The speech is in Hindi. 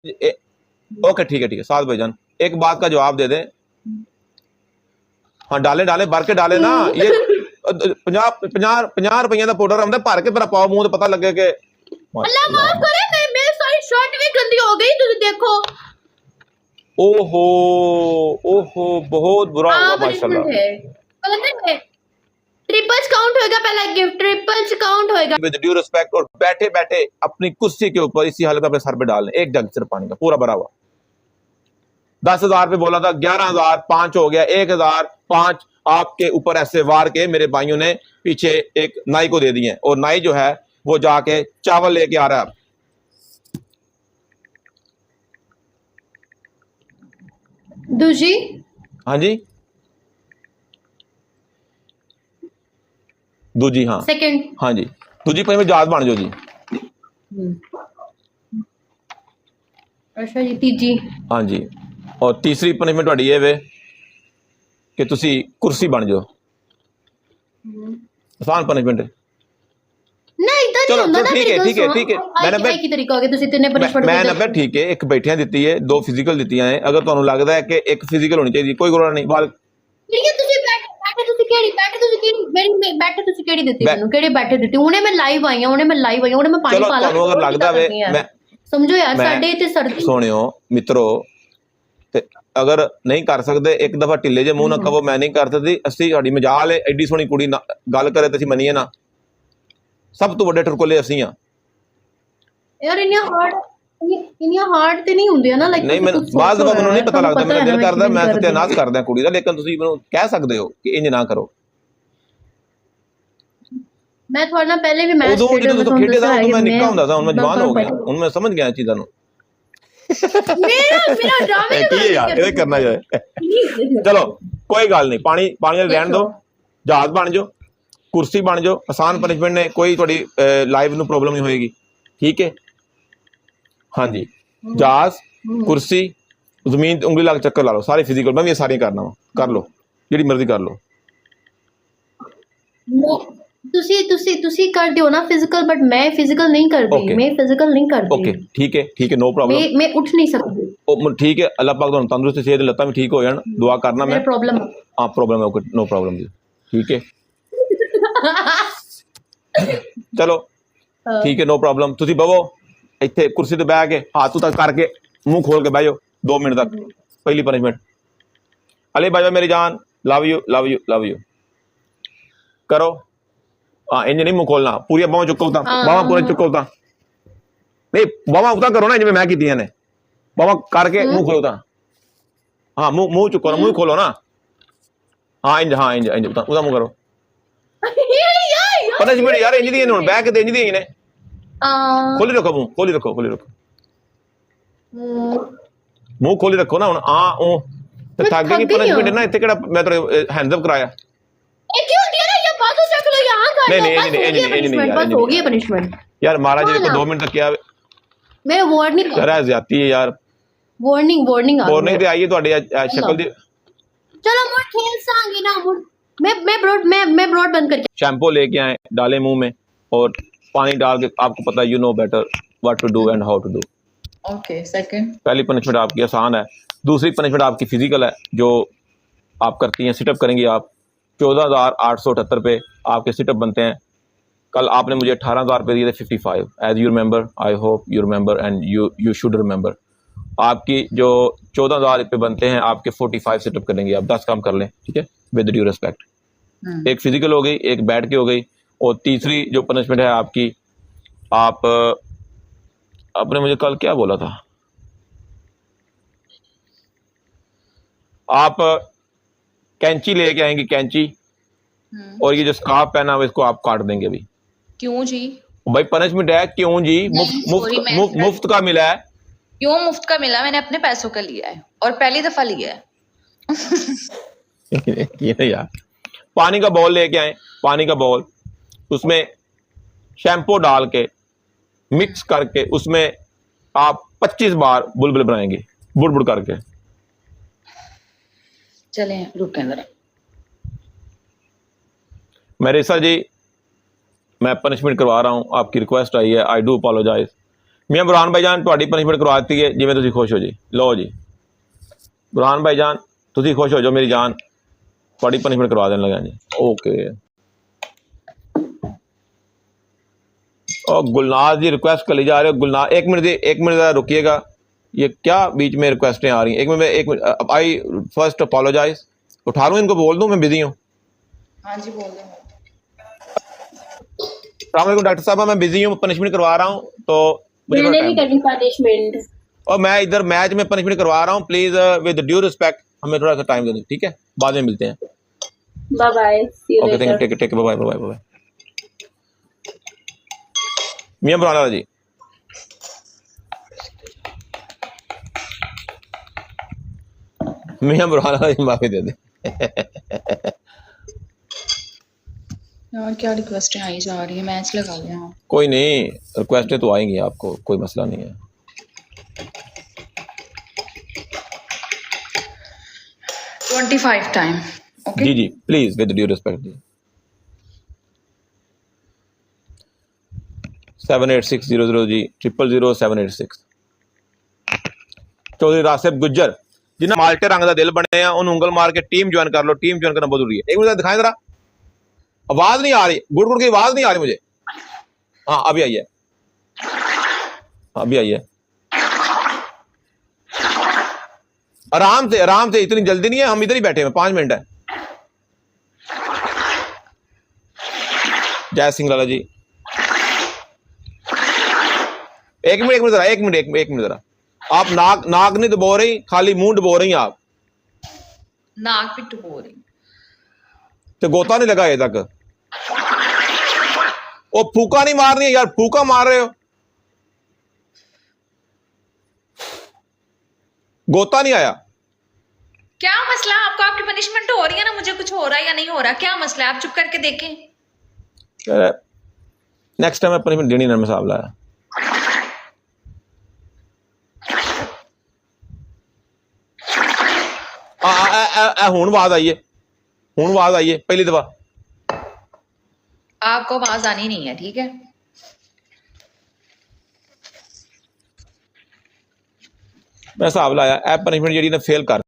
ओके ठीक है साथ भाईजान, एक बात का जवाब दे दें। हाँ डाले डाले भर के डाले ना, ये 50 रुपये का पाउडर आंदा भर के पाओ मुंह तो पता लगे कि अल्लाह माफ करे, मेरी सारी शर्ट भी गंदी हो गई, तुम देखो। ओहो ओहो बहुत बुरा हुआ माशाल्लाह। ट्रिपल्स काउंट होएगा, पहला गिफ्ट ट्रिपल्स काउंट होएगा। विद ड्यू रिस्पेक्ट, और बैठे बैठे अपनी कुर्सी के ऊपर इसी हालत में अपने सर पे डाल लें एक जग सिर्फ पानी का पूरा भरा हुआ। 10,000 पे बोला था, 11,000 5 हो गया, 1,000 5 आपके ऊपर ऐसे वार के मेरे भाइयों ने पीछे एक नाई को दे दिए, और नाई जो है वो जाके चावल लेके आ रहा है। दूजी हाँ जी दूजी, हाँ सेकंड, हाँ जी दूजी पर जहाज बन जाओ जी। अच्छा जी तीजी, हाँ जी, और तीसरी पनिशमेंट वाड़ी ये वे कि तुसी कुर्सी बन जाओ। आसान पनिशमेंट है। नहीं इधर नहीं ਹੁੰਦਾ ना। ठीक है मैंने की तरीका हो गया, ਤੁਸੀਂ ਤਿੰਨੇ ਪਨਿਸ਼ਮੈਂਟ मैं नब्बे ठीक है, एक बैठियां दी है, 2 फिजिकल दी है। अगर ਤੁਹਾਨੂੰ लगता है कि एक फिजिकल होनी चाहिए, कोई गौर नहीं बाल ठीक है। ਤੁਸੀਂ ਬੈਠੇ ਤੁਸੀਂ ਕਿਹੜੀ ਮੇਰੀ ਬੈਠੇ ਤੁਸੀਂ ਕਿਹੜੀ ਦਿੱਤੀ ਮੈਨੂੰ, ਕਿਹੜੇ ਬੈਠੇ ਦਿੱਤੀ? ਹੁਣੇ ਮੈਂ ਲਾਈਵ ਆਈ ਹਾਂ, ਹੁਣੇ ਮੈਂ ਪਾਣੀ ਪਾ ਲਾ। ਤੁਹਾਨੂੰ ਅਗਰ ਲੱਗਦਾ ਵੇ ਮੈਂ ਸਮਝੋ ਯਾਰ, ਸਾਡੇ ਤੇ ਸਰਦੀ। ਸੁਣਿਓ ਮਿੱਤਰੋ, ਤੇ ਅਗਰ ਨਹੀਂ ਕਰ ਸਕਦੇ ਇੱਕ ਦਫਾ ਢਿੱਲੇ ਜੇ ਮੂੰਹ ਨਾ ਕਹੋ ਮੈਂ ਨਹੀਂ ਕਰ ਸਕਦੀ। ਅਸੀਂ ਸਾਡੀ ਮਜਾਲ ਹੈ, ਐਡੀ ਸੋਹਣੀ ਕੁੜੀ ਗੱਲ ਕਰੇ ਤੇ ਅਸੀਂ ਮੰਨੀਏ ਨਾ। ਸਭ ਤੋਂ ਵੱਡੇ ਟਰਕੋਲੇ ਅਸੀਂ ਆ ਯਾਰ। ਇੰਨੀਆਂ ਹਾਰਡ ਤੇ ਨਹੀਂ ਹੁੰਦੀਆਂ ਨਾ, ਲਾਈਕ ਨਹੀਂ ਮੈਨੂੰ ਬਾਅਦ ਦਫਾ ਮੈਨੂੰ ਨਹੀਂ ਪਤਾ ਲੱਗਦਾ, ਮੇਰਾ ਦਿਲ ਕਰਦਾ ਮੈਂ ਸਤਿਆਨਾਸ਼ ਕਰਦਾ ਕੁੜੀ ਦਾ, ਲੇਕਿਨ ਤੁਸੀਂ ਮੈਨੂੰ ਕਹਿ ਸਕਦੇ ਹੋ ਕਿ ਇੰਜ ਨਾ ਕਰੋ। ਮੈਂ ਤੁਹਾਡੇ ਨਾਲ ਪਹਿਲੇ ਵੀ ਮੈਚ ਉਦੋਂ ਜਦੋਂ ਖੇਡੇ ਦਾ, ਉਦੋਂ ਮੈਂ ਨਿੱਕਾ ਹੁੰਦਾ ਸੀ, ਹੁਣ ਮੈਂ ਜਵਾਨ ਹੋ ਗਿਆ, ਹੁਣ ਮੈਂ ਸਮਝ ਗਿਆ ਚੀਜ਼ਾਂ ਨੂੰ। ਮੇਰਾ ਡਰਾਮੇ ਕੀ ਹੈ ਯਾਰ, ਇਹ ਕਰਨਾ ਜਾਏ। ਚਲੋ ਕੋਈ ਗੱਲ ਨਹੀਂ, ਪਾਣੀ ਰਹਿਣ ਦਿਓ, ਜਹਾਜ਼ ਬਣ ਜਾਓ, ਕੁਰਸੀ ਬਣ ਜਾਓ। ਆਸਾਨ ਪਨਿਸ਼ਮੈਂਟ ਨੇ, ਕੋਈ ਤੁਹਾਡੀ ਲਾਈਫ ਨੂੰ ਪ੍ਰੋਬਲਮ ਨਹੀਂ ਹੋਏਗੀ, ਠੀਕ ਹੈ। हाँ जी जहाज कुर्सी जमीन उंगली ला के चक्कर ला लो, सारे फिजिकल मैं भी ये सारी करना वा, कर लो जिहड़ी मर्जी कर लो। ਤੁਸੀਂ ਕਰਦੇ ਹੋ ਨਾ ਫਿਜ਼ੀਕਲ, ਬਟ ਮੈਂ ਫਿਜ਼ੀਕਲ ਨਹੀਂ ਕਰਦੀ। ਮੈਂ ਫਿਜ਼ੀਕਲ ਨਹੀਂ ਕਰਦੀ। ओके ठीक है नो प्रॉब्लम। मैं उठ नहीं सकती। ठीक है, अल्लाह पाक तुहानू तंदुरुस्ती सेहत लत्तां भी ठीक हो जान, दुआ करना। मैं प्रॉब्लम हाँ प्रॉब्लम है, ओके नो प्रॉब्लम जी, ठीक है चलो ठीक है नो प्रॉब्लम। तुसी बवो ਇੱਥੇ ਕੁਰਸੀ ਤੇ ਬਹਿ ਕੇ ਹੱਥ ਤੱਕ ਕਰਕੇ ਮੂੰਹ ਖੋਲ ਕੇ ਬਹਿ ਜਾਓ 2 ਮਿੰਟ ਤੱਕ। ਪਹਿਲੀ ਪਨਿਸ਼ਮੈਂਟ ਅਲੀ ਬਾਜਾ ਮੇਰੀ ਜਾਨ, love you love you love you ਕਰੋ। ਹਾਂ ਇੰਜ ਨਹੀਂ ਮੂੰਹ ਖੋਲਣਾ, ਪੂਰੀਆਂ ਬਾਹਾਂ ਚੁੱਕੋ ਤਾਂ, ਬਾਹਾਂ ਪੂਰੇ ਚੁੱਕੋ ਤਾਂ, ਨਹੀਂ ਬਾਹਾਂ ਉਤਾਂ ਕਰੋ ਨਾ ਜਿਵੇਂ ਮੈਂ ਕੀਤੀਆਂ ਨੇ, ਬਾਹਾਂ ਕਰਕੇ ਮੂੰਹ ਖੋਲੋ ਤਾਂ। ਹਾਂ ਮੂੰਹ ਚੁੱਕੋ ਨਾ, ਮੂੰਹ ਖੋਲੋ ਨਾ। ਹਾਂ ਇੰਜ ਉਹਦਾ ਮੂੰਹ ਕਰੋ। ਪਨਿਸ਼ਮੈਂਟ ਯਾਰ ਇੰਜ ਦੀ ਹੁਣ ਬਹਿ ਕੇ ਤੇ ਇੰਜ ਦੀ ਨੇ। खोली रखो मुंह, खोली रखो मुंह खोली रखो ना। हुण ते थक गई पनिशमेंट ना, इत्थे केड़ा मैं तेरे हैंड्स अप कराया। ए क्यों दिया ना ये बातों चक लो यहां कर। नहीं बस हो गई पनिशमेंट यार। महाराज जी को 2 मिनट तक किया, मैं वार्निंग कर रहा है, ज्यादती है यार। वार्निंग ते आई है ਤੁਹਾਡੀ शक्ल दी। चलो मुड़ खेल सांगी ना, मुड़ मैं ब्रॉड बंद करके शैम्पू लेके आए, डाले मुंह में और पानी डाल के, आपको पता है you know better what to do and how to do. Okay second. पहली पनिशमेंट आपकी आसान है, दूसरी पनिशमेंट आपकी फिजिकल है जो आप करती हैं। सिटअप करेंगी आप, 14,878 पे आपके सिटअप बनते हैं। कल आपने मुझे 18,000 पे दिए थे 55, as you remember, I hope you remember and you should remember. आपकी जो 14,000 पे बनते हैं, आपके 45 सिटअप करेंगे आप, 10 काम कर लें, ठीक है, विद ड्यू रिस्पेक्ट। एक फिजिकल हो गई, एक बैठ के हो गई, और तीसरी जो पनिशमेंट है आपकी, आप आपने मुझे कल क्या बोला था, आप कैंची लेके आएंगी, कैंची, और ये जो स्कार्फ पहना हुआ इसको आप काट देंगे अभी। क्यों जी? भाई पनिशमेंट है, क्यों जी? मुफ्त का मिला है। क्यों मुफ्त का मिला? मैंने अपने पैसों का लिया है और पहली दफा लिया है। ये यार, पानी का बॉल लेके आए, पानी का बॉल, उसमें शैम्पू डाल के मिक्स करके उसमें आप 25 बार बुलबुल बनाएंगे, बुड़ करके। चलें रुकें जरा। मेरे सर जी, मैं पनिशमेंट करवा रहा हूँ, आपकी रिक्वेस्ट आई है, आई डू अपोलोजाइज। मियाँ बुरहान भाईजान ਤੁਹਾਡੀ ਪਨਿਸ਼ਮੈਂਟ ਕਰਵਾ ਦਿੱਤੀ ਹੈ ਜਿਵੇਂ ਤੁਸੀਂ ਖੁਸ਼ ਹੋ ਜੀ ਲਓ ਜੀ बुरहान भाईजान ਤੁਸੀਂ ਖੁਸ਼ ਹੋ ਜਾਓ ਮੇਰੀ ਜਾਨ ਤੁਹਾਡੀ ਪਨਿਸ਼ਮੈਂਟ ਕਰਵਾ ਦੇਣ ਲੱਗਾ ਜੀ ओके और गुलनाज जी रिक्वेस्ट कर ली जा रहे हो गुलनाज एक मिनट ज़रा रुकिएगा ये क्या बीच में रिक्वेस्टें आ रही हैं एक मिनट आई फर्स्ट अपोलोजाइज उठा लूँ इनको बोल दूँ मैं बिजी हूँ हाँ जी बोल दो अस्सलाम डॉक्टर साहब मैं बिजी हूँ पनिशमेंट करवा रहा हूँ तो मुझे मैंने नहीं करनी पनिशमेंट और मैं इधर मैच में पनिशमेंट करवा रहा हूँ प्लीज विद ड्यू रिस्पेक्ट हमें थोड़ा सा टाइम दे दें ठीक है बाद में मिलते हैं bye bye see you okay later thank you take bye bye bye मियाँ बुरहान जी मियाँ बुरहान जी माफी दे दे यार क्या रिक्वेस्टें आई जा रही है मैच लगा लिया हाँ। कोई नहीं रिक्वेस्टें तो आएंगी आपको कोई मसला नहीं है 25 टाइम ओके जी जी प्लीज विद ड्यू रिस्पेक्ट जी 786000 जी 000786 चौधरी रासिब गुज्जर जिन्हें माल्टे रंग का दिल बने हैं उन्हें उंगल मार के टीम ज्वाइन कर लो टीम ज्वाइन करना बहुत जरूरी है एक मिनट दिखाएं जरा आवाज नहीं आ रही गुड़ गुड़ की आवाज नहीं आ रही मुझे हाँ अभी आई है अभी आई है आराम से इतनी जल्दी नहीं है हम इधर ही बैठे हैं 5 मिनट है जय सिंह लाला जी एक मिनट जरा आप नाक नहीं दबो रही खाली मुंह डबो रही आप नाक भी डुबो रही तो गोता नहीं लगा ये तक वो फूका नहीं मार रही है यार फूका मार रहे हो गोता नहीं आया क्या मसला आपको आपकी पनिशमेंट हो रही है ना मुझे कुछ हो रहा है या नहीं हो रहा क्या मसला है आप चुप करके देखें नेक्स्ट टाइम मैं पनिशमेंट देनी ना साहब लाया हुण आवाज आई है पहली दफा आपको आवाज आनी नहीं है ठीक है मैं हिसाब लाया पनिशमेंट जी ने फेल कर